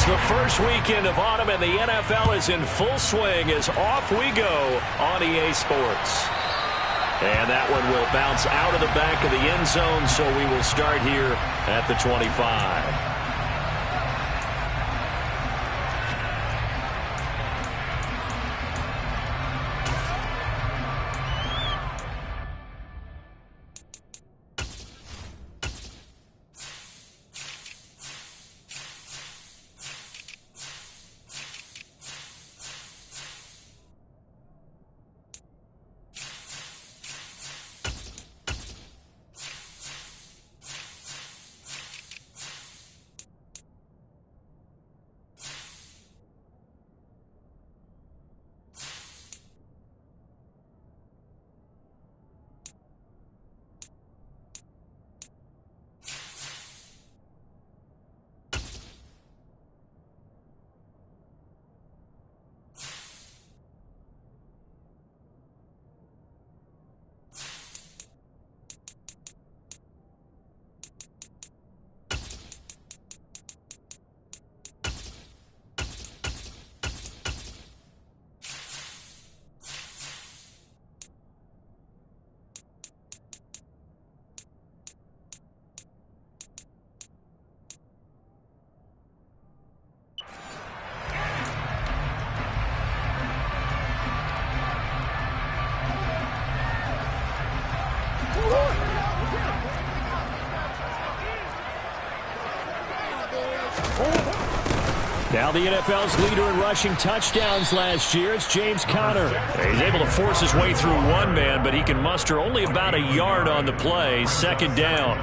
It's the first weekend of autumn, and the NFL is in full swing as off we go on EA Sports. And that one will bounce out of the back of the end zone, so we will start here at the 25. Now the NFL's leader in rushing touchdowns last year, it's James Conner. He's able to force his way through one man, but he can muster only about a yard on the play, second down.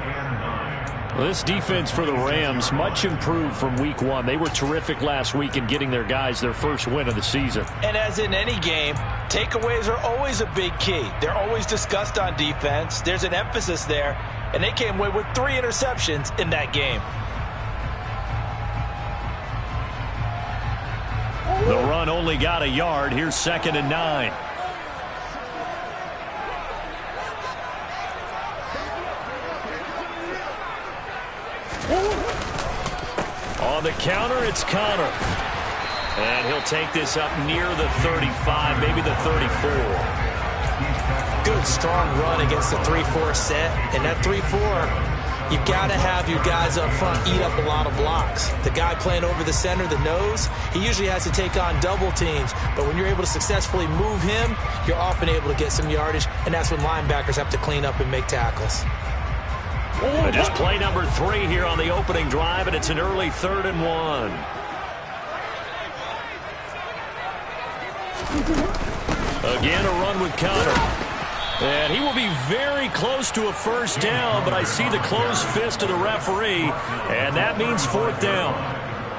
Well, this defense for the Rams, much improved from week one. They were terrific last week in getting their guys their first win of the season. And as in any game, takeaways are always a big key. They're always discussed on defense. There's an emphasis there, and they came away with 3 interceptions in that game. The run only got a yard. Here's 2nd and 9. On the counter, it's Conner. And he'll take this up near the 35, maybe the 34. Good, strong run against the 3-4 set. And that 3-4... you've got to have your guys up front eat up a lot of blocks. The guy playing over the center, the nose, he usually has to take on double teams. But when you're able to successfully move him, you're often able to get some yardage, and that's when linebackers have to clean up and make tackles. Just play number 3 here on the opening drive, and it's an early 3rd and 1. Again, a run with Conner. And he will be very close to a first down, but I see the closed fist of the referee, and that means 4th down.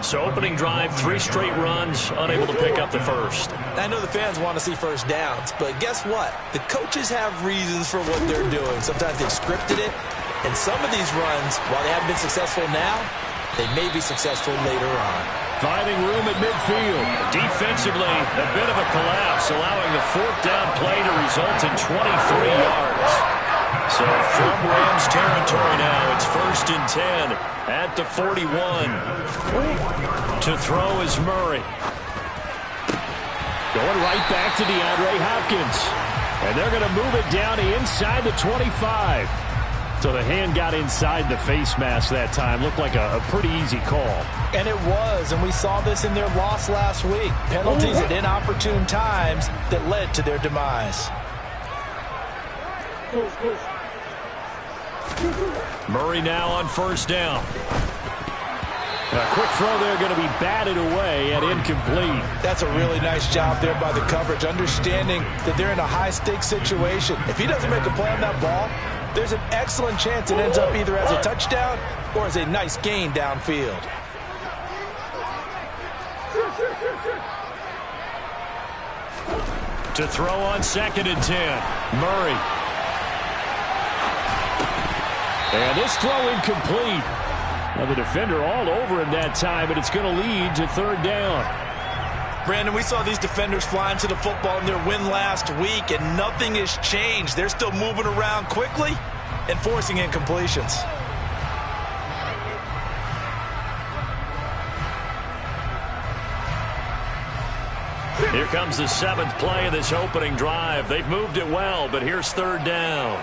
So opening drive, 3 straight runs, unable to pick up the first. I know the fans want to see first downs, but guess what? The coaches have reasons for what they're doing. Sometimes they've scripted it, and some of these runs, while they haven't been successful now, they may be successful later on. Finding room at midfield. Defensively, a bit of a collapse, allowing the 4th down play to result in 23 yards. So from Rams territory now, it's 1st and 10 at the 41. To throw is Murray. Going right back to DeAndre Hopkins. And they're going to move it down to inside the 25. So the hand got inside the face mask that time. Looked like a pretty easy call. And it was, and we saw this in their loss last week. Penalties at inopportune times that led to their demise. Murray now on 1st down. A quick throw there going to be batted away and incomplete. That's a really nice job there by the coverage, understanding that they're in a high-stakes situation. If he doesn't make a play on that ball, there's an excellent chance it ends up either as a touchdown or as a nice gain downfield. To throw on 2nd and 10. Murray. And this throw incomplete. Now the defender all over him that time, but it's going to lead to 3rd down. Brandon, we saw these defenders flying to the football in their win last week, and nothing has changed. They're still moving around quickly and forcing incompletions. Here comes the 7th play of this opening drive. They've moved it well, but here's 3rd down.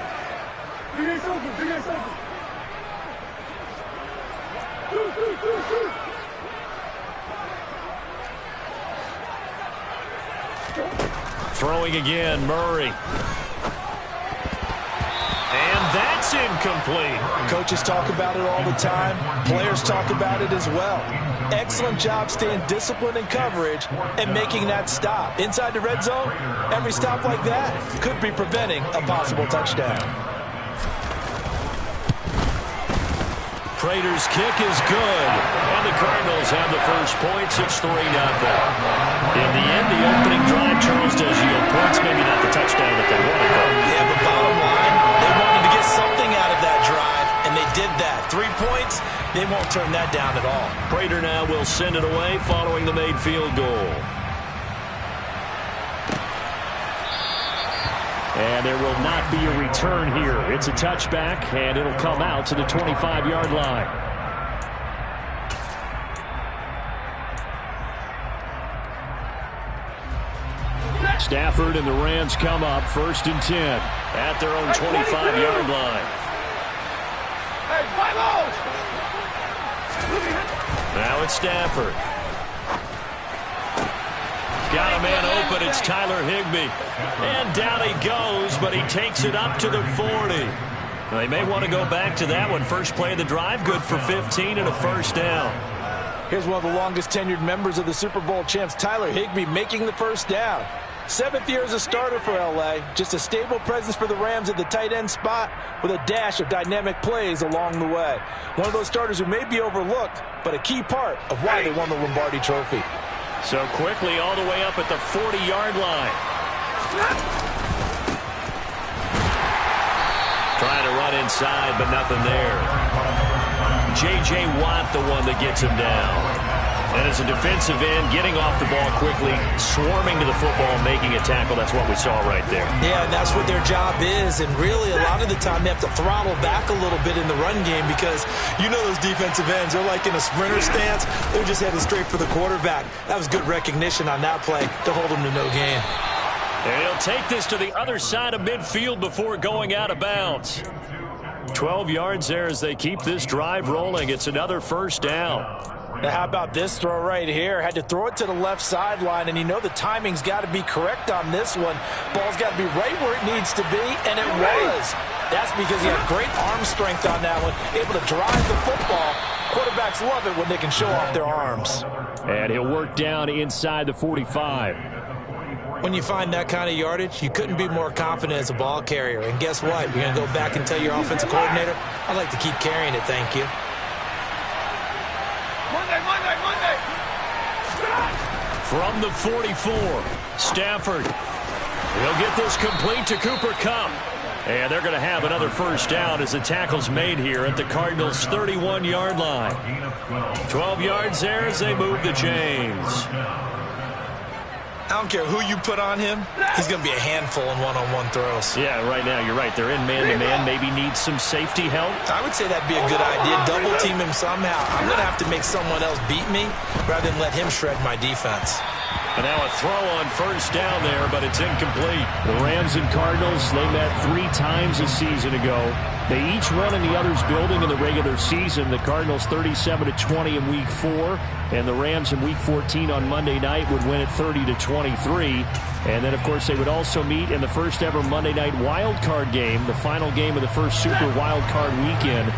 Throwing again, Murray. And that's incomplete. Coaches talk about it all the time. Players talk about it as well. Excellent job staying disciplined in coverage and making that stop. Inside the red zone, every stop like that could be preventing a possible touchdown. Prater's kick is good, and the Cardinals have the first points. It's 3-0. In the end, the opening drive, Charles, does yield points. Maybe not the touchdown that they wanted, though. Yeah, but bottom line, they wanted to get something out of that drive, and they did that. 3 points, they won't turn that down at all. Prater now will send it away following the made field goal. And there will not be a return here. It's a touchback, and it'll come out to the 25-yard line. Stafford and the Rams come up 1st and 10 at their own 25-yard line. Now it's Stafford. Got a man open. It's Tyler Higbee. And down he goes, but he takes it up to the 40. Now, they may want to go back to that one. First play of the drive, good for 15 and a first down. Here's one of the longest tenured members of the Super Bowl champs, Tyler Higbee, making the first down. 7th year as a starter for L.A. Just a stable presence for the Rams at the tight end spot with a dash of dynamic plays along the way. One of those starters who may be overlooked, but a key part of why they won the Lombardi Trophy. So quickly all the way up at the 40-yard line. Trying to run inside, but nothing there. J.J. Watt, the one that gets him down. And as a defensive end, getting off the ball quickly, swarming to the football, making a tackle. That's what we saw right there. Yeah, and that's what their job is. And really, a lot of the time, they have to throttle back a little bit in the run game because you know those defensive ends, they're like in a sprinter stance. They're just heading straight for the quarterback. That was good recognition on that play to hold them to no gain. And he'll take this to the other side of midfield before going out of bounds. 12 yards there as they keep this drive rolling. It's another first down. Now, how about this throw right here? Had to throw it to the left sideline, and you know the timing's got to be correct on this one. Ball's got to be right where it needs to be, and it was. That's because he had great arm strength on that one, able to drive the football. Quarterbacks love it when they can show off their arms. And he'll work down inside the 45. When you find that kind of yardage, you couldn't be more confident as a ball carrier. And guess what? You're going to go back and tell your offensive coordinator, I'd like to keep carrying it, thank you. Monday. From the 44, Stafford. He'll get this complete to Cooper Kupp. And they're going to have another first down as the tackle's made here at the Cardinals' 31-yard line. 12 yards there as they move the chains. I don't care who you put on him. He's going to be a handful in one-on-one throws. Yeah, right now, you're right. They're in man-to-man. Maybe needs some safety help. I would say that'd be a good idea. Double team him somehow. I'm going to have to make someone else beat me rather than let him shred my defense. And now a throw on first down there, but it's incomplete. The Rams and Cardinals, they met 3 times a season ago. They each won in the other's building in the regular season. The Cardinals 37-20 in Week 4, and the Rams in Week 14 on Monday night would win it 30-23. And then, of course, they would also meet in the first ever Monday night wild card game, the final game of the first Super Wild Card weekend.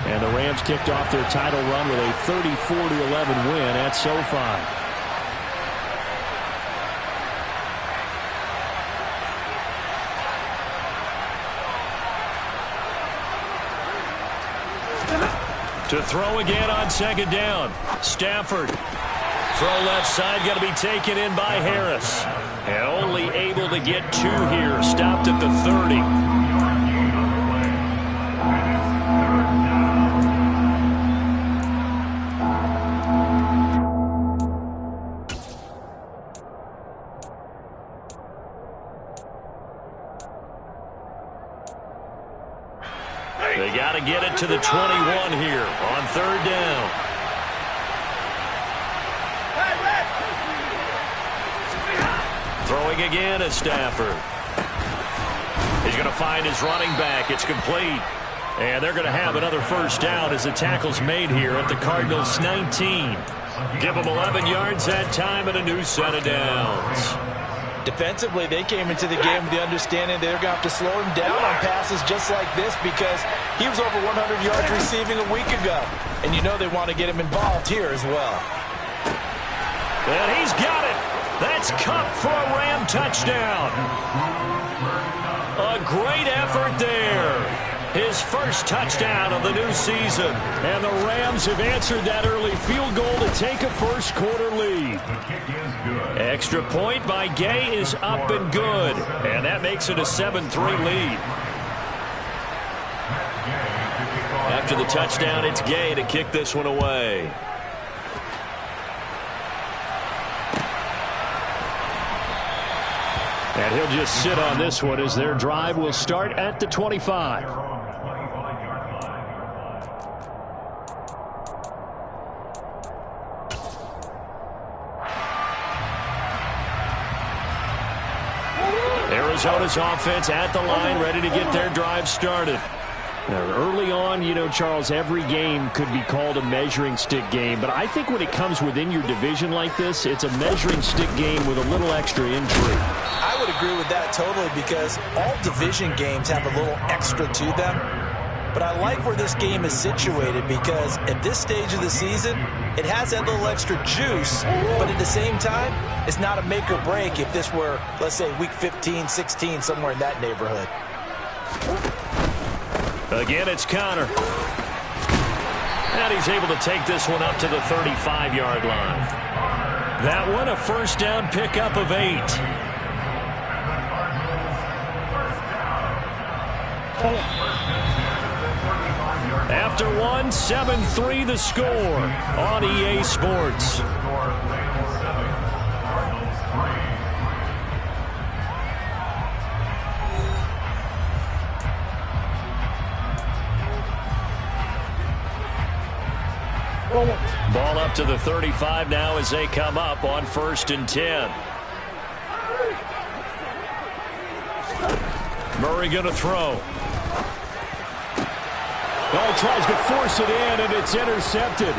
And the Rams kicked off their title run with a 34-11 win at SoFi. To throw again on second down. Stafford. Throw left side, got to be taken in by Harris. And only able to get 2 here. Stopped at the 30. They got to get it to the 21 here on third down. Throwing again is Stafford. He's going to find his running back. It's complete. And they're going to have another first down as the tackle's made here at the Cardinals' 19. Give them 11 yards that time and a new set of downs. Defensively, they came into the game with the understanding they're going to have to slow him down on passes just like this because he was over 100 yards receiving a week ago. And you know they want to get him involved here as well. And he's got it. That's Cup for a Ram touchdown. A great effort there. His first touchdown of the new season. And the Rams have answered that early field goal to take a first quarter lead. Extra point by Gay is up and good. And that makes it a 7-3 lead. After the touchdown, it's Gay to kick this one away. And he'll just sit on this one as their drive will start at the 25. Arizona's offense at the line, ready to get their drive started. Now, early on, you know, Charles, every game could be called a measuring stick game. But I think when it comes within your division like this, it's a measuring stick game with a little extra intrigue. I would agree with that totally because all division games have a little extra to them. But I like where this game is situated because at this stage of the season, it has that little extra juice. But at the same time, it's not a make or break if this were, let's say, week 15, 16, somewhere in that neighborhood. Again, it's Connor. And he's able to take this one up to the 35-yard line. That one, a first down pickup of 8. After one, 7-3 the score on EA Sports. Ball up to the 35 now as they come up on 1st and 10. Murray going to throw. Oh, tries to force it in, and it's intercepted.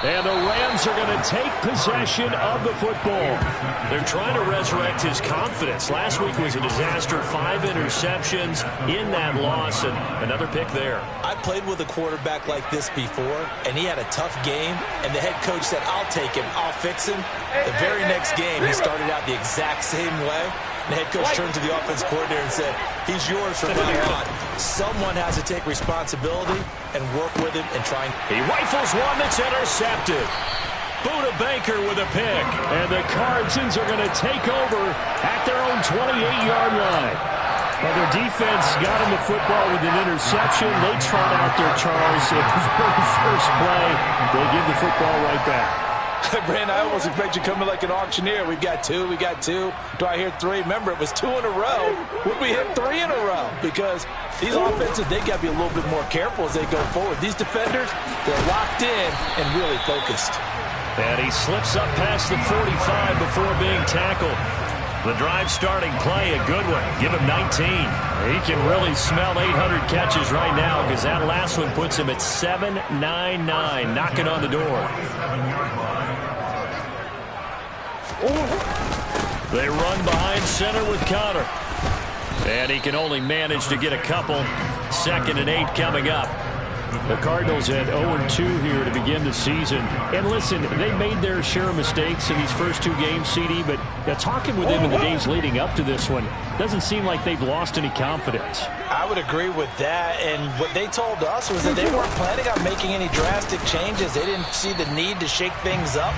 And the Rams are going to take possession of the football. They're trying to resurrect his confidence. Last week was a disaster. 5 interceptions in that loss, and another pick there. I played with a quarterback like this before, and he had a tough game, and the head coach said, I'll take him, I'll fix him. The very next game, he started out the exact same way. The head coach turned to the offense coordinator and said, he's yours from now on. Someone has to take responsibility and work with him and try. He rifles one that's intercepted. Buda Baker with a pick. And the Cardinals are going to take over at their own 28-yard line. Well, their defense got him the football with an interception. They trot out there, Charles. At the very first play, they give the football right back. Brandon, I almost expect you coming like an auctioneer. We've got 2, we got 2. Do I hear 3? Remember, it was 2 in a row. Would we hit 3 in a row? Because these offenses, they got to be a little bit more careful as they go forward. These defenders, they're locked in and really focused. And he slips up past the 45 before being tackled. The drive starting play, a good one. Give him 19. He can really smell 800 catches right now because that last one puts him at 799, knocking on the door. They run behind center with Connor. And he can only manage to get a couple. 2nd and 8 coming up. The Cardinals at 0-2 here to begin the season. And listen, they made their share of mistakes in these first 2 games, CD, but talking with them in the days leading up to this one, doesn't seem like they've lost any confidence. I would agree with that, and what they told us was that they weren't planning on making any drastic changes. They didn't see the need to shake things up.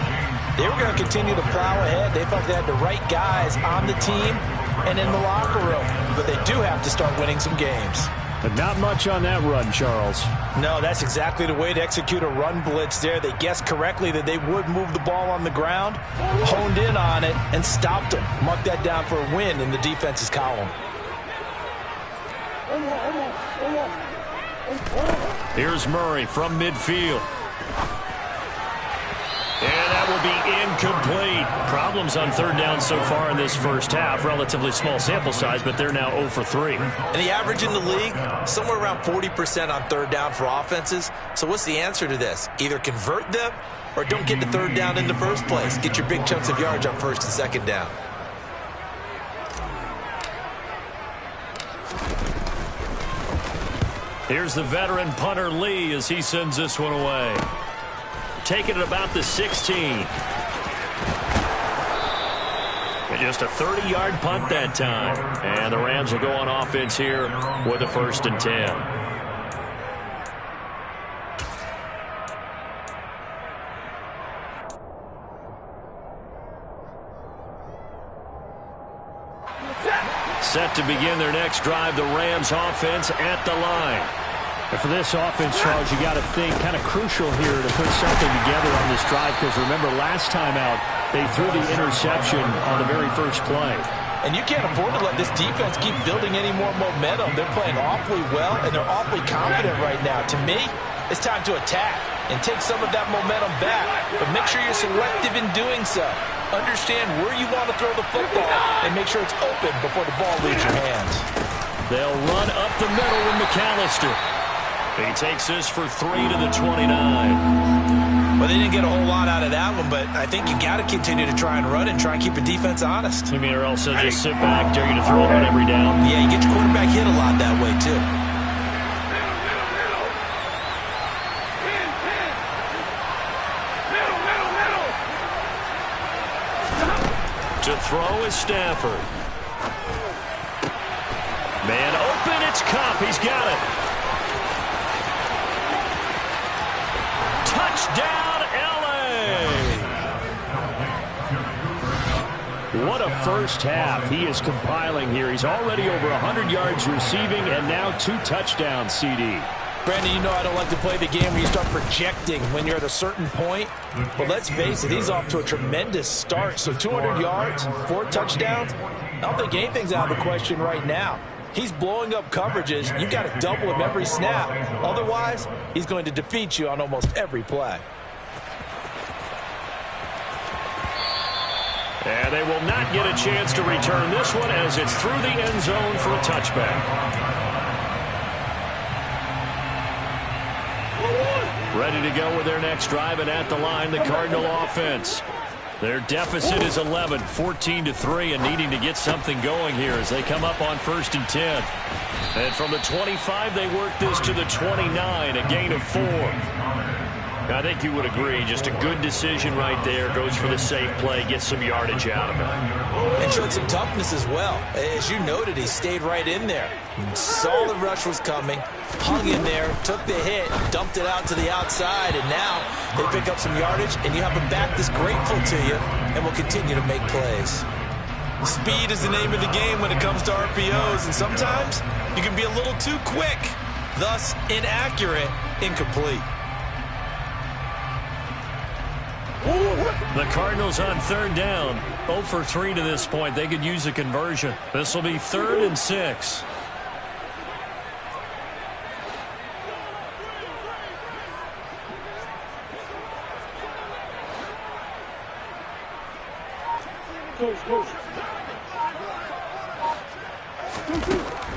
They were going to continue to plow ahead. They felt they had the right guys on the team and in the locker room, but they do have to start winning some games. But not much on that run, Charles. No, that's exactly the way to execute a run blitz there. They guessed correctly that they would move the ball on the ground, honed in on it, and stopped them. Mark that down for a win in the defense's column. Here's Murray from midfield. And that will be incomplete. Problems on third down so far in this first half. Relatively small sample size, but they're now 0 for 3. And the average in the league, somewhere around 40% on third down for offenses. So what's the answer to this? Either convert them or don't get the third down in the first place. Get your big chunks of yards on first and second down. Here's the veteran punter Lee as he sends this one away. Taking it about the 16. And just a 30-yard punt that time. And the Rams will go on offense here with a 1st and 10. Set to begin their next drive, the Rams offense at the line. And for this offense, Charles, you got to think kind of crucial here to put something together on this drive, because remember last time out they threw the interception on the very first play. And you can't afford to let this defense keep building any more momentum. They're playing awfully well, and they're awfully confident right now. To me, it's time to attack and take some of that momentum back. But make sure you're selective in doing so. Understand where you want to throw the football and make sure it's open before the ball leaves your hands. They'll run up the middle with McAllister. He takes this for 3 to the 29. Well, they didn't get a whole lot out of that one, but I think you got to continue to try and run and try and keep the defense honest. You mean or else they'll just sit back, dare you to throw it on every down? Yeah, you get your quarterback hit a lot that way, too. To throw is Stafford. Man open, it's Kupp. He's got it. Touchdown, L.A. What a first half he is compiling here. He's already over 100 yards receiving and now 2 touchdowns, CD. Brandon, you know I don't like to play the game where you start projecting when you're at a certain point. But let's face it, he's off to a tremendous start. So 200 yards, 4 touchdowns, I don't think anything's out of the question right now. He's blowing up coverages. You've got to double him every snap. Otherwise, he's going to defeat you on almost every play. And they will not get a chance to return this one as it's through the end zone for a touchback. Ready to go with their next drive, and at the line, the Cardinal offense. Their deficit is 11, 14-3, and needing to get something going here as they come up on 1st and 10. And from the 25, they work this to the 29, a gain of 4. I think you would agree, just a good decision right there. Goes for the safe play, gets some yardage out of it. And showed some toughness as well. As you noted, he stayed right in there. Saw the rush was coming, hung in there, took the hit, dumped it out to the outside, and now they pick up some yardage, and you have a back that's grateful to you and will continue to make plays. Speed is the name of the game when it comes to RPOs, and sometimes you can be a little too quick, thus inaccurate, incomplete. The Cardinals on 3rd down, 0 for 3 to this point. They could use a conversion. This will be 3rd and 6.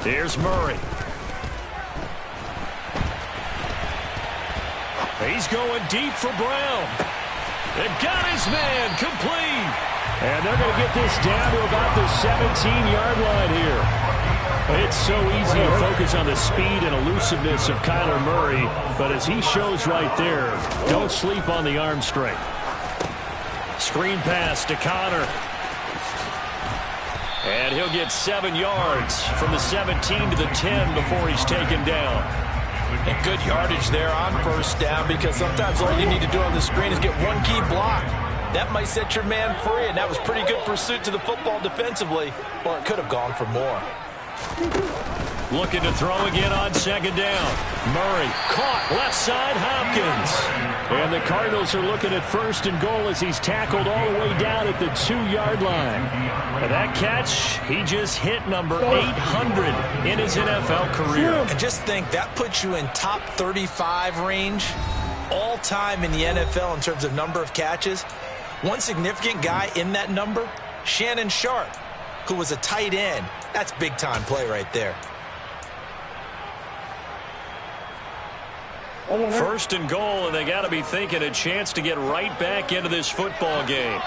Here's Murray. He's going deep for Brown. They've got his man complete. And they're going to get this down to about the 17-yard line here. It's so easy to focus on the speed and elusiveness of Kyler Murray, but as he shows right there, don't sleep on the arm strength. Screen pass to Connor. And he'll get 7 yards from the 17 to the 10 before he's taken down. And good yardage there on 1st down, because sometimes all you need to do on the screen is get one key block. That might set your man free, and that was pretty good pursuit to the football defensively, or it could have gone for more. Looking to throw again on 2nd down. Murray caught left side, Hopkins. And the Cardinals are looking at 1st and goal as he's tackled all the way down at the 2-yard line. And that catch, he just hit number 800 in his NFL career. And just think, that puts you in top 35 range all time in the NFL in terms of number of catches. One significant guy in that number, Shannon Sharp, who was a tight end. That's big-time play right there. First and goal, and they got to be thinking a chance to get right back into this football game.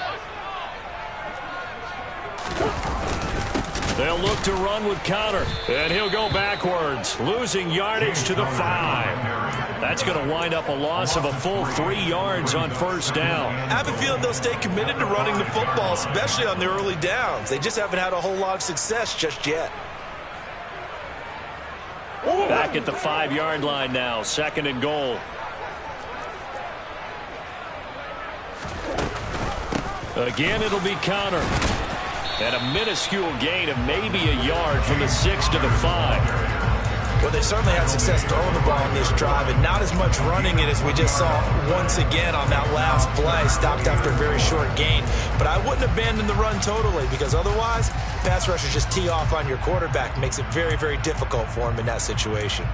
They'll look to run with Connor, and he'll go backwards, losing yardage to the 5. That's going to wind up a loss of a full 3 yards on first down. I have a feeling they'll stay committed to running the football, especially on the early downs. They just haven't had a whole lot of success just yet. Back at the 5-yard line now, second and goal. Again, it'll be Connor. And a minuscule gain of maybe a yard from the 6 to the 5. Well, they certainly had success throwing the ball in this drive, and not as much running it as we just saw once again on that last play. Stopped after a very short gain. But I wouldn't abandon the run totally, because otherwise, pass rushers just tee off on your quarterback. Makes it very, very difficult for him in that situation.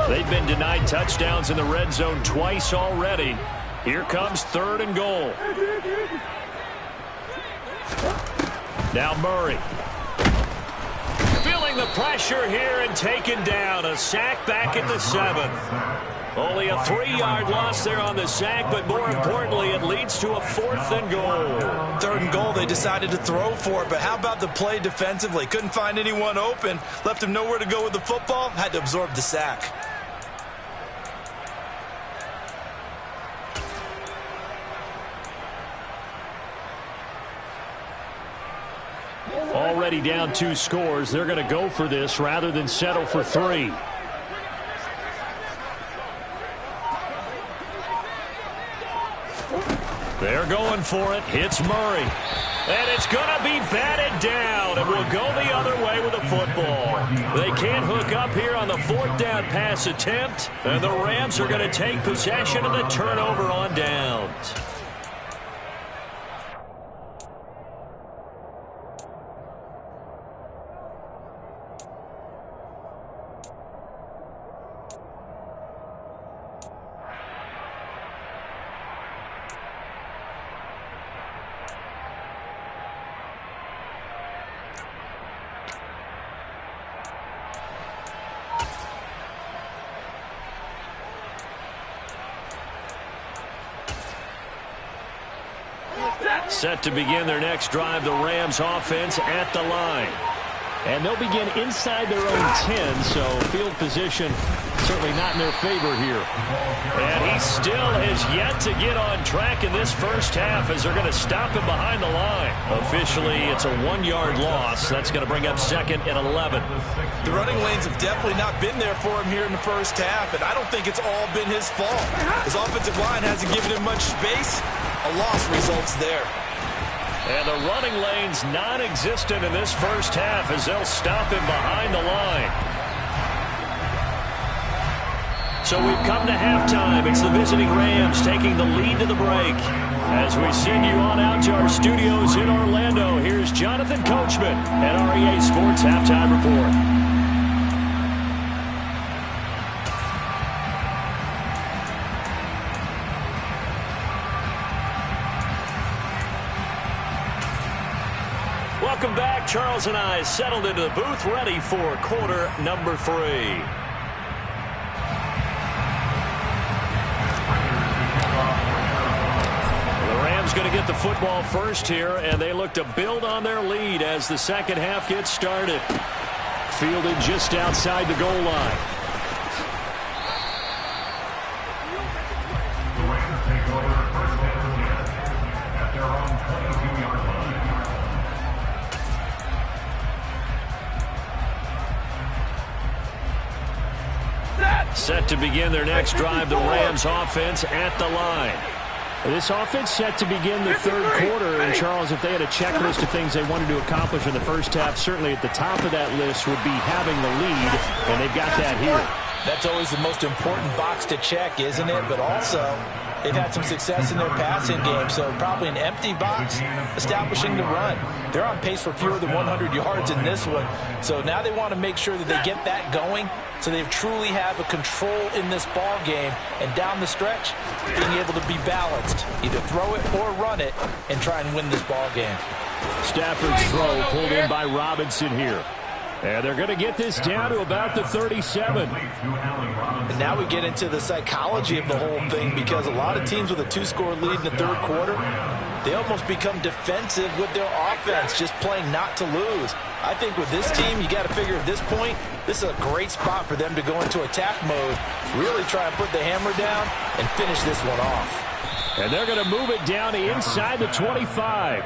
They've been denied touchdowns in the red zone twice already. Here comes third and goal. Now Murray. Feeling the pressure here and taken down. A sack back at the 7. Only a 3-yard loss there on the sack, but more importantly, it leads to a 4th and goal. 3rd and goal, they decided to throw for it, but how about the play defensively? Couldn't find anyone open, left him nowhere to go with the football, had to absorb the sack. Already down 2 scores. They're going to go for this rather than settle for 3. They're going for it. Hits Murray. And it's going to be batted down. And will go the other way with the football. They can't hook up here on the 4th down pass attempt. And the Rams are going to take possession of the turnover on downs. Set to begin their next drive, the Rams offense at the line. And they'll begin inside their own 10, so field position certainly not in their favor here. And he still has yet to get on track in this first half as they're going to stop him behind the line. Officially, it's a 1-yard loss. That's going to bring up 2nd and 11. The running lanes have definitely not been there for him here in the first half, and I don't think it's all been his fault. His offensive line hasn't given him much space. A loss results there. And the running lane's non-existent in this first half as they'll stop him behind the line. So we've come to halftime. It's the visiting Rams taking the lead to the break. As we send you on out to our studios in Orlando, here's Jonathan Coachman at REA Sports Halftime Report. Welcome back. Charles and I settled into the booth, ready for quarter number 3. The Rams going to get the football first here, and they look to build on their lead as the second half gets started. Fielded just outside the goal line. Set to begin their next drive, the Rams offense at the line. This offense set to begin the 3rd quarter, and Charles, if they had a checklist of things they wanted to accomplish in the first half, certainly at the top of that list would be having the lead, and they've got that here. That's always the most important box to check, isn't it? But also, they've had some success in their passing game, so probably an empty box establishing the run. They're on pace for fewer than 100 yards in this one, so now they want to make sure that they get that going so they truly have a control in this ball game, and down the stretch, being able to be balanced, either throw it or run it, and try and win this ball game. Stafford's throw pulled in by Robinson here. And they're going to get this down to about the 37. And now we get into the psychology of the whole thing, because a lot of teams with a 2-score lead in the third quarter, they almost become defensive with their offense, just playing not to lose. I think with this team, you got to figure at this point, this is a great spot for them to go into attack mode, really try and put the hammer down and finish this one off. And they're going to move it down to inside the 25.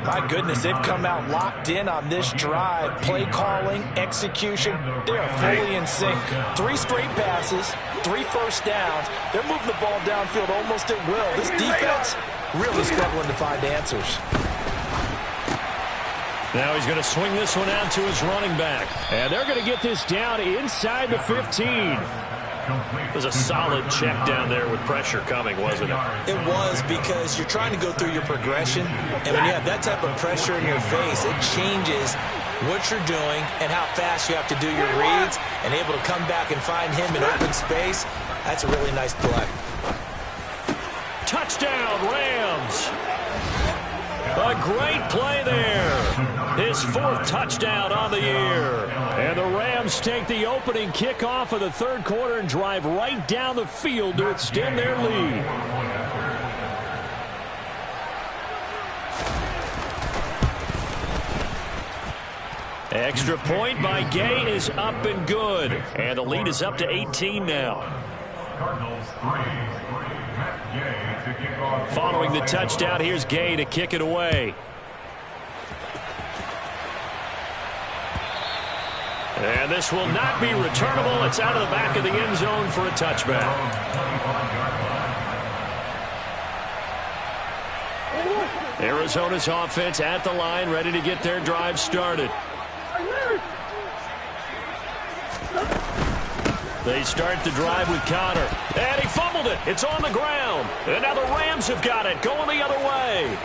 My goodness, they've come out locked in on this drive. Play calling, execution, they are fully in sync. 3 straight passes, 3 first downs. They're moving the ball downfield almost at will. This defense really struggling to find answers. Now he's going to swing this one out to his running back. And they're going to get this down inside the 15. It was a solid check down there with pressure coming, wasn't it? It was, because you're trying to go through your progression, and when you have that type of pressure in your face, it changes what you're doing and how fast you have to do your reads, and able to come back and find him in open space. That's a really nice play. Touchdown, Rams! A great play there. His 4th touchdown on the year. And the Rams take the opening kickoff of the third quarter and drive right down the field to extend their lead. Extra point by Gay is up and good. And the lead is up to 18 now. Following the touchdown, here's Gay to kick it away. And this will not be returnable. It's out of the back of the end zone for a touchback. Arizona's offense at the line, ready to get their drive started. They start the drive with Connor. And he fumbled it. It's on the ground. And now the Rams have got it, going the other way.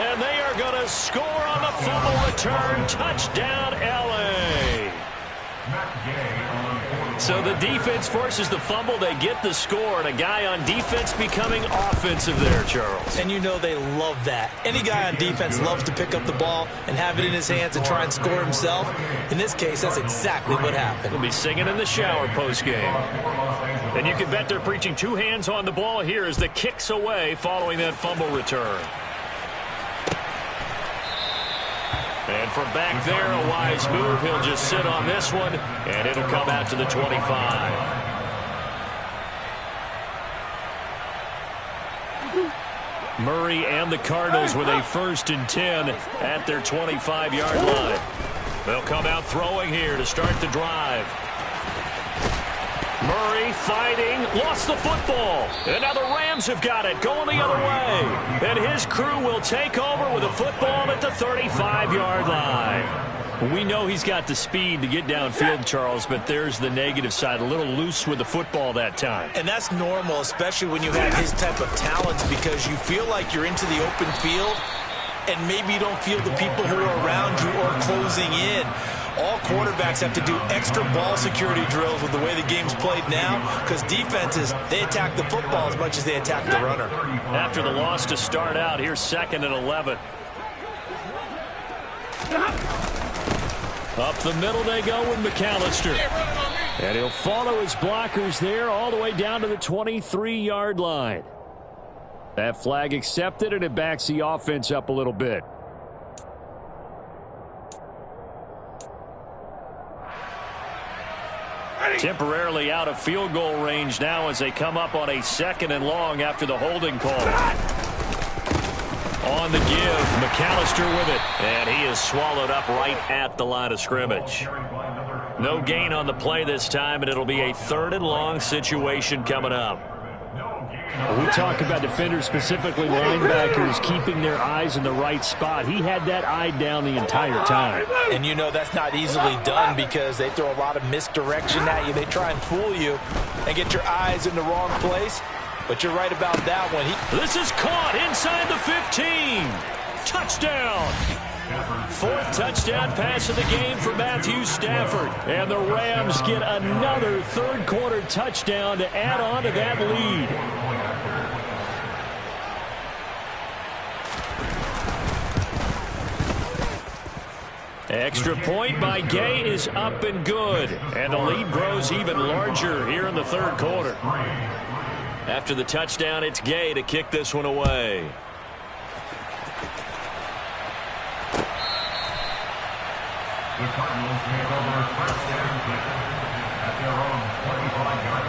And they are going to score on the fumble return. Touchdown, L.A. So the defense forces the fumble. They get the score. And a guy on defense becoming offensive there, Charles. And you know they love that. Any guy on defense loves to pick up the ball and have it in his hands and try and score himself. In this case, that's exactly what happened. He'll be singing in the shower postgame. And you can bet they're preaching 2 hands on the ball here as the kick's away following that fumble return. And from back there, a wise move. He'll just sit on this one, and it'll come out to the 25. Murray and the Cardinals with a 1st and 10 at their 25-yard line. They'll come out throwing here to start the drive. Murray fighting, lost the football. And now the Rams have got it, going the other way. And his crew will take over with a football at the 35-yard line. We know he's got the speed to get downfield, Charles, but there's the negative side, a little loose with the football that time. And that's normal, especially when you have his type of talents, because you feel like you're into the open field, and maybe you don't feel the people who are around you or closing in. All quarterbacks have to do extra ball security drills with the way the game's played now, because defenses, they attack the football as much as they attack the runner. After the loss to start out, here's 2nd and 11. Up the middle they go with McAllister. And he'll follow his blockers there all the way down to the 23-yard line. That flag accepted, and it backs the offense up a little bit. Temporarily out of field goal range now as they come up on a 2nd and long after the holding call. On the give, McAllister with it, and he is swallowed up right at the line of scrimmage. No gain on the play this time, and it'll be a 3rd and long situation coming up. We talk about defenders, specifically linebackers, keeping their eyes in the right spot. He had that eye down the entire time. And you know that's not easily done because they throw a lot of misdirection at you. They try and fool you. and get your eyes in the wrong place. But you're right about that one. This is caught inside the 15. Touchdown. Fourth touchdown pass of the game for Matthew Stafford. And the Rams get another third-quarter touchdown to add on to that lead. Extra point by Gay is up and good. And the lead grows even larger here in the third quarter. After the touchdown, it's Gay to kick this one away. The Cardinals made over first down at their own 25-yard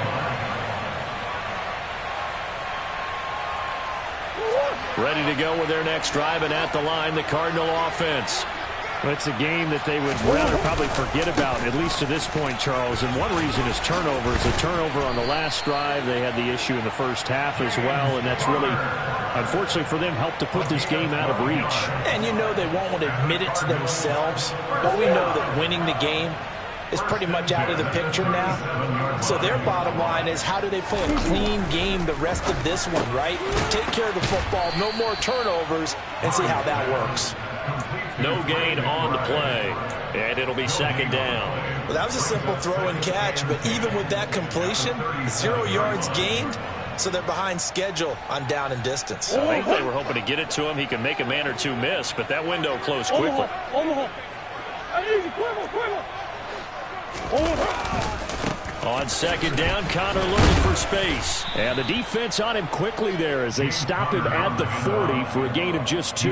line. Ready to go with their next drive, and at the line, the Cardinal offense. Well, it's a game that they would rather probably forget about, at least to this point, Charles. And one reason is turnovers. A turnover on the last drive. They had the issue in the first half as well, and that's really, unfortunately for them, helped to put this game out of reach. And you know they won't want to admit it to themselves, but we know that winning the game is pretty much out of the picture now. So their bottom line is, how do they play a clean game the rest of this one, right? Take care of the football, no more turnovers, and see how that works. No gain on the play, and it'll be second down. Well, that was a simple throw and catch, but even with that completion, 0 yards gained, so they're behind schedule on down and distance. I think they were hoping to get it to him. He can make a man or two miss, but that window closed quickly. On second down, Connor looking for space. And the defense on him quickly there as they stop him at the 40 for a gain of just 2.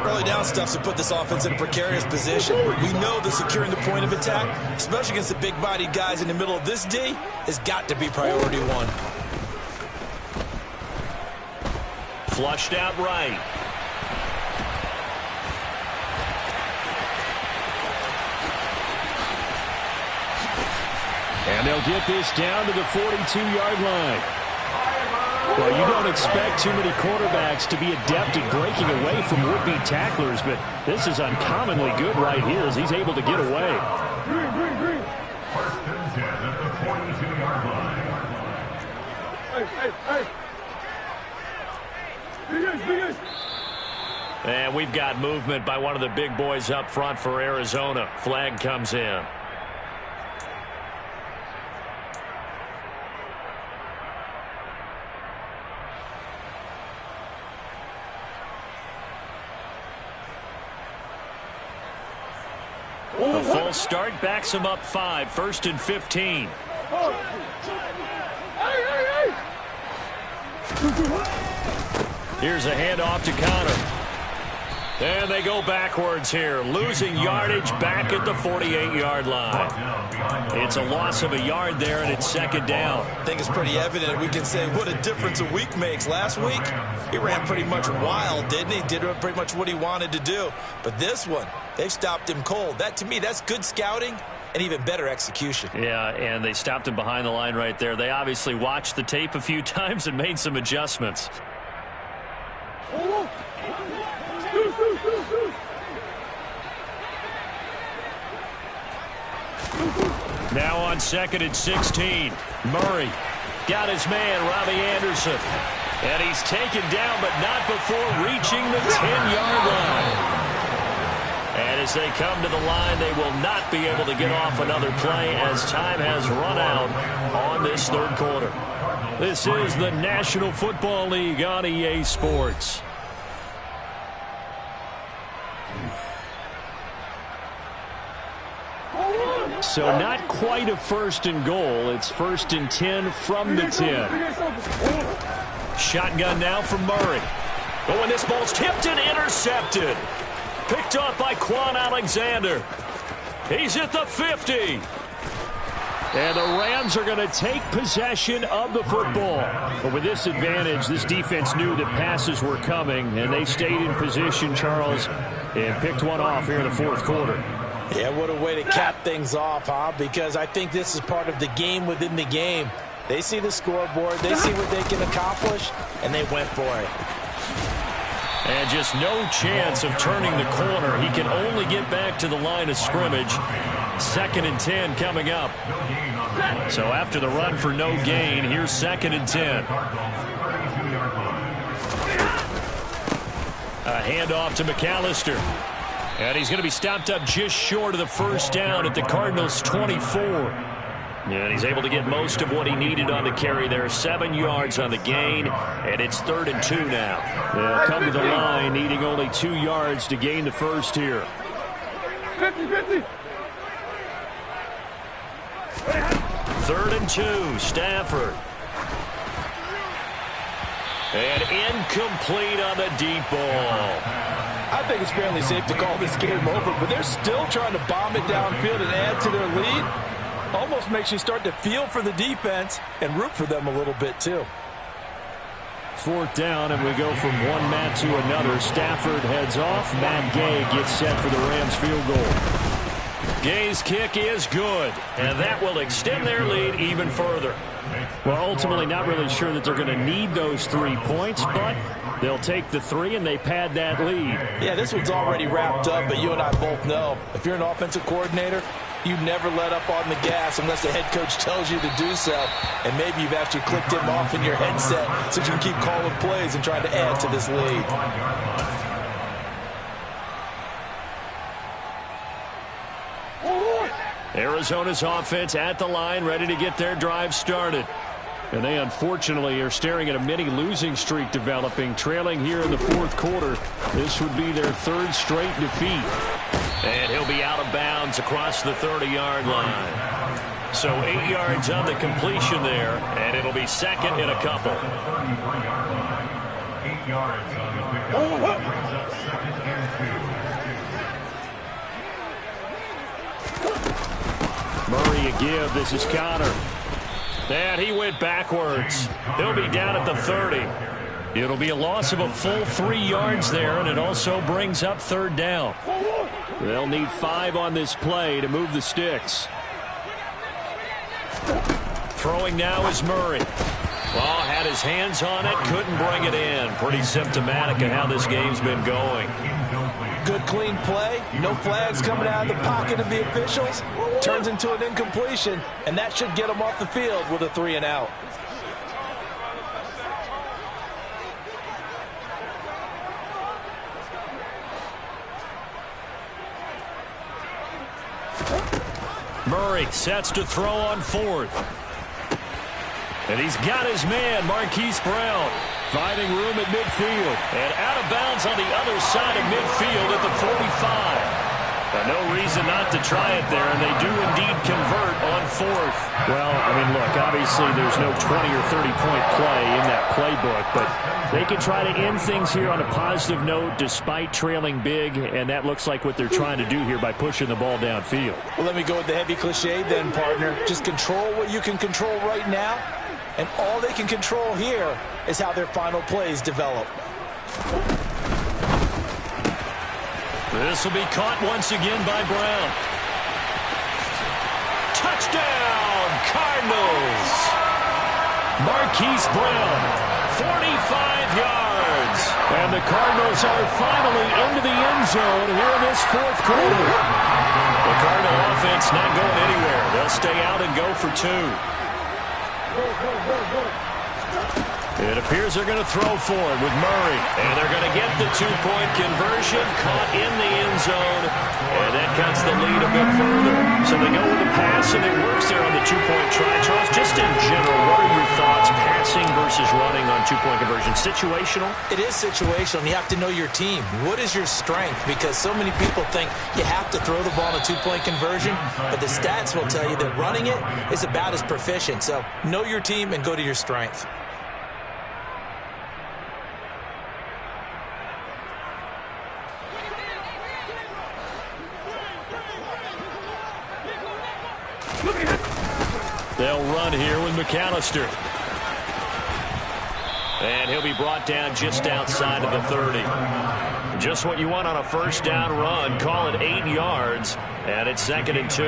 Early down stuff's to put this offense in a precarious position. We know that securing the point of attack, especially against the big-bodied guys in the middle of this D, has got to be priority one. Flushed out right. And they'll get this down to the 42-yard line. Well, you don't expect too many quarterbacks to be adept at breaking away from would-be tacklers, but this is uncommonly good right here as he's able to get away. First and 10 at the 42-yard line. And we've got movement by one of the big boys up front for Arizona. Flag comes in. The full start backs him up 5, 1st and 15. Here's a handoff to Connor. And they go backwards here, losing yardage back at the 48-yard line. It's a loss of a yard there, and it's second down. I think it's pretty evident. We can say what a difference a week makes. Last week, he ran pretty much wild, didn't he? Did pretty much what he wanted to do. But this one, they've stopped him cold. That, to me, that's good scouting and even better execution. Yeah, and they stopped him behind the line right there. They obviously watched the tape a few times and made some adjustments. Now on 2nd and 16. Murray got his man, Robbie Anderson. And he's taken down, but not before reaching the 10-yard line. And as they come to the line, they will not be able to get off another play as time has run out on this third quarter. This is the National Football League on EA Sports. So not quite a 1st and goal. It's 1st and 10 from the 10. Shotgun now from Murray. Oh, and this ball's tipped and intercepted. Picked off by Quan Alexander. He's at the 50. And the Rams are going to take possession of the football. But with this advantage, this defense knew that passes were coming, and they stayed in position, Charles, and picked one off here in the fourth quarter. Yeah, what a way to cap things off, huh? Because I think this is part of the game within the game. They see the scoreboard, they see what they can accomplish, and they went for it. And just no chance of turning the corner. He can only get back to the line of scrimmage. 2nd and 10 coming up. So after the run for no gain, here's 2nd and 10. A handoff to McAllister. And he's going to be stopped up just short of the first down at the Cardinals' 24. And he's able to get most of what he needed on the carry there. 7 yards on the gain, and it's 3rd and 2 now. They'll come to the line, needing only 2 yards to gain the first here. 50-50. 3rd and 2, Stafford. And incomplete on the deep ball. I think it's fairly safe to call this game over, but they're still trying to bomb it downfield and add to their lead. Almost makes you start to feel for the defense and root for them a little bit, too. 4th down, and we go from one Matt to another. Stafford heads off. Matt Gay gets set for the Rams field goal. Gay's kick is good, and that will extend their lead even further. Well, ultimately not really sure that they're going to need those 3 points, but they'll take the 3 and they pad that lead. Yeah, this one's already wrapped up, but you and I both know if you're an offensive coordinator, you never let up on the gas unless the head coach tells you to do so. And maybe you've actually clicked him off in your headset so you can keep calling plays and trying to add to this lead. Arizona's offense at the line, ready to get their drive started. And they unfortunately are staring at a mini losing streak developing, trailing here in the 4th quarter. This would be their 3rd straight defeat. And he'll be out of bounds across the 30-yard line. So 8 yards on the completion there, and it'll be 2nd and a couple. 8 yards on the pickup. Brings up 2nd and 2. Murray a give. This is Connor. And he went backwards. He'll be down at the 30. It'll be a loss of a full 3 yards there, and it also brings up 3rd down. They'll need 5 on this play to move the sticks. Throwing now is Murray. Well, had his hands on it, couldn't bring it in. Pretty symptomatic of how this game's been going. Good clean play, no flags coming out of the pocket of the officials. Turns into an incompletion, and that should get him off the field with a 3 and out. Murray sets to throw on 4th. And he's got his man, Marquise Brown, finding room at midfield. And out of bounds on the other side of midfield at the 45. No reason not to try it there, and they do indeed convert on 4th. Well, I mean, look, obviously there's no 20 or 30-point play in that playbook, but they can try to end things here on a positive note despite trailing big, and that looks like what they're trying to do here by pushing the ball downfield. Well, let me go with the heavy cliche then, partner. Just control what you can control right now, and all they can control here is how their final plays develop. This will be caught once again by Brown. Touchdown, Cardinals! Marquise Brown, 45 yards. And the Cardinals are finally into the end zone here in this 4th quarter. The Cardinal offense not going anywhere. They'll stay out and go for 2. It appears they're going to throw for it with Murray. And they're going to get the 2-point conversion, caught in the end zone. And that cuts the lead a bit further. So they go with the pass, and it works there on the 2-point try. Charles, just in general, what are your thoughts, passing versus running on 2-point conversion? Situational? It is situational, and you have to know your team. What is your strength? Because so many people think you have to throw the ball in a 2-point conversion, but the stats will tell you that running it is about as proficient. So know your team and go to your strength. They'll run here with McAllister. And he'll be brought down just outside of the 30. Just what you want on a 1st down run. Call it 8 yards, and it's 2nd and 2.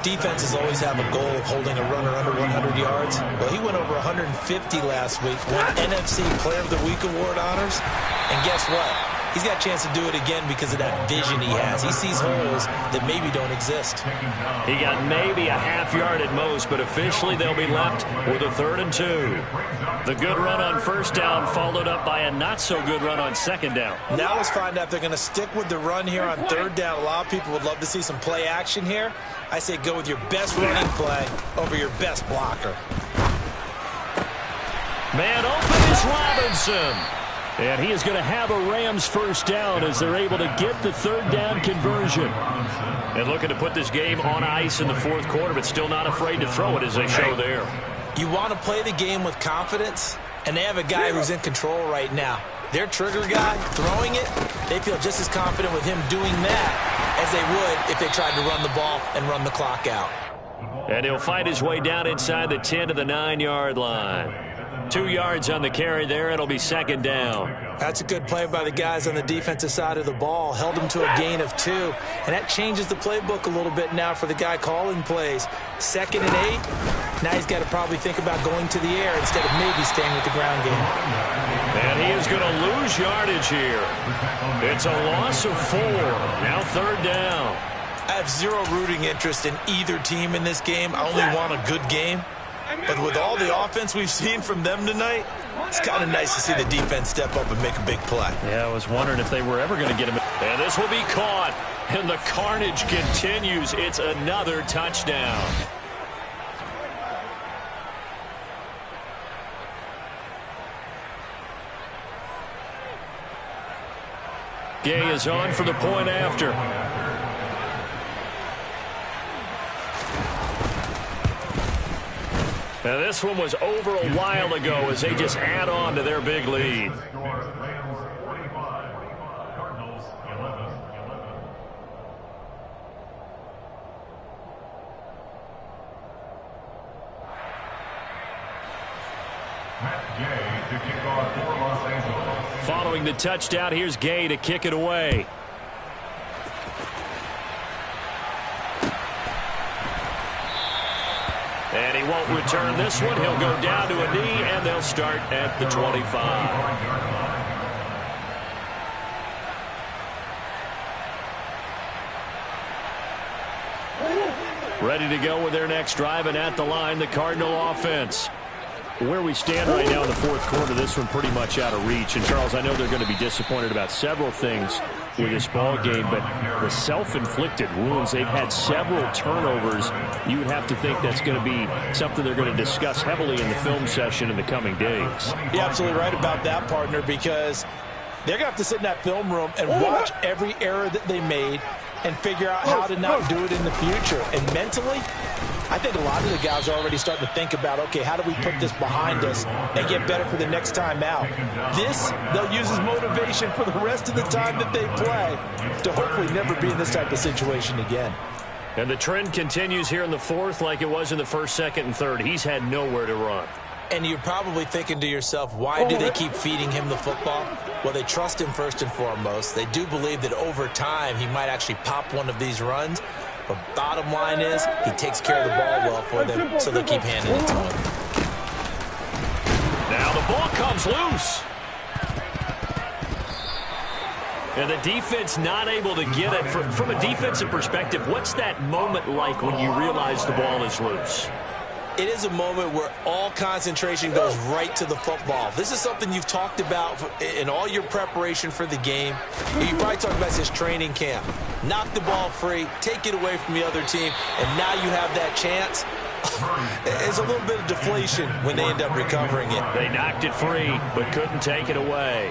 Defenses always have a goal of holding a runner under 100 yards. Well, he went over 150 last week, won NFC Player of the Week award honors. And guess what? He's got a chance to do it again because of that vision he has. He sees holes that maybe don't exist. He got maybe a half yard at most, but officially they'll be left with a 3rd and 2. The good run on first down followed up by a not-so-good run on second down. Now let's find out if they're going to stick with the run here on 3rd down. A lot of people would love to see some play action here. I say go with your best running play over your best blocker. Man open is Robinson. And he is going to have a Rams first down as they're able to get the 3rd down conversion. And looking to put this game on ice in the 4th quarter, but still not afraid to throw it as they show there. You want to play the game with confidence, and they have a guy who's in control right now. Their trigger guy throwing it, they feel just as confident with him doing that as they would if they tried to run the ball and run the clock out. And he'll fight his way down inside the 10 to the 9-yard line. 2 yards on the carry there. It'll be 2nd down. That's a good play by the guys on the defensive side of the ball. Held him to a gain of 2. And that changes the playbook a little bit now for the guy calling plays. 2nd and 8. Now he's got to probably think about going to the air instead of maybe staying with the ground game. And he is going to lose yardage here. It's a loss of 4. Now 3rd down. I have zero rooting interest in either team in this game. I only want a good game. But with all the offense we've seen from them tonight, it's kind of nice to see the defense step up and make a big play. Yeah, I was wondering if they were ever going to get him. And this will be caught. And the carnage continues. It's another touchdown. Gay is on for the point after. Now this one was over a while ago as they just add on to their big lead. Following the touchdown, here's Gay to kick it away. And he won't return this one. He'll go down to a knee, and they'll start at the 25. Ready to go with their next drive, and at the line, the Cardinal offense. Where we stand right now in the 4th quarter, this one pretty much out of reach. And, Charles, I know they're going to be disappointed about several things with this ball game, but the self-inflicted wounds, they've had several turnovers. You would have to think that's going to be something they're going to discuss heavily in the film session in the coming days. You're absolutely right about that, partner, because they're going to have to sit in that film room and watch every error that they made and figure out how to not do it in the future. And mentally, I think a lot of the guys are already starting to think about, okay, how do we put this behind us and get better for the next time out? This, they'll use as motivation for the rest of the time that they play to hopefully never be in this type of situation again. And the trend continues here in the 4th like it was in the 1st, 2nd, and 3rd. He's had nowhere to run. And you're probably thinking to yourself, why do they keep feeding him the football? Well, they trust him first and foremost. They do believe that over time he might actually pop one of these runs. But bottom line is he takes care of the ball well for them, so they'll keep handing it to him. Now the ball comes loose. And the defense not able to get it. From a defensive perspective, what's that moment like when you realize the ball is loose? It is a moment where all concentration goes right to the football. This is something you've talked about in all your preparation for the game. You probably talked about this training camp. Knock the ball free, take it away from the other team, and now you have that chance. It's a little bit of deflation when they end up recovering it. They knocked it free, but couldn't take it away.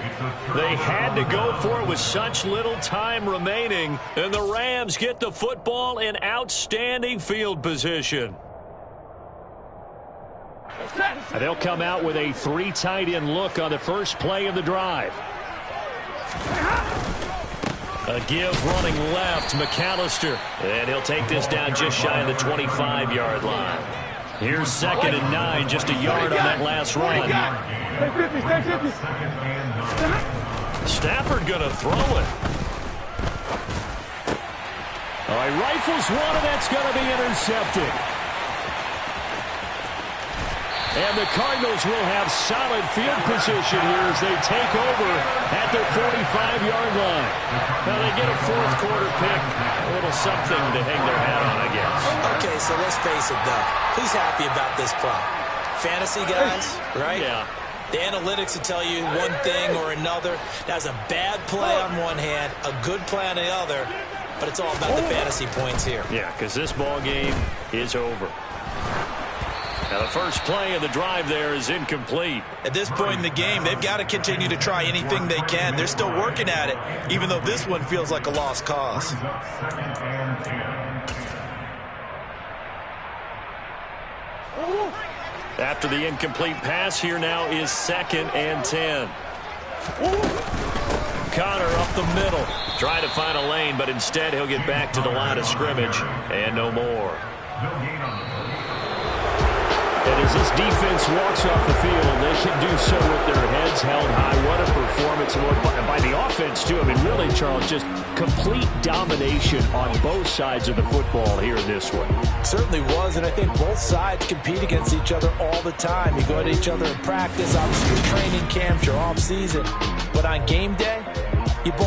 They had to go for it with such little time remaining, and the Rams get the football in outstanding field position. They'll come out with a 3 tight end look on the first play of the drive. A give running left, McAllister. And he'll take this down just shy of the 25-yard line. Here's 2nd and 9, just a yard on that last run. Stafford going to throw it. All right, rifles one, and that's going to be intercepted. And the Cardinals will have solid field position here as they take over at their 45-yard line. Now they get a fourth quarter pick. A little something to hang their hat on, I guess. Okay, so let's face it, though. Who's happy about this play? Fantasy guys, right? Yeah. The analytics will tell you one thing or another. That's a bad play on one hand, a good play on the other, but it's all about the fantasy points here. Yeah, because this ball game is over. Now the first play of the drive there is incomplete. At this point in the game, they've got to continue to try anything they can. They're still working at it, even though this one feels like a lost cause. After the incomplete pass, here now is 2nd and 10. Connor up the middle. Trying to find a lane, but instead he'll get back to the line of scrimmage and no more. And as this defense walks off the field, they can do so with their heads held high. What a performance by the offense, too. I mean, really, Charles, just complete domination on both sides of the football here in this one. Certainly was, and I think both sides compete against each other all the time. You go at each other in practice, obviously your training camps, your off season. But on game day, you both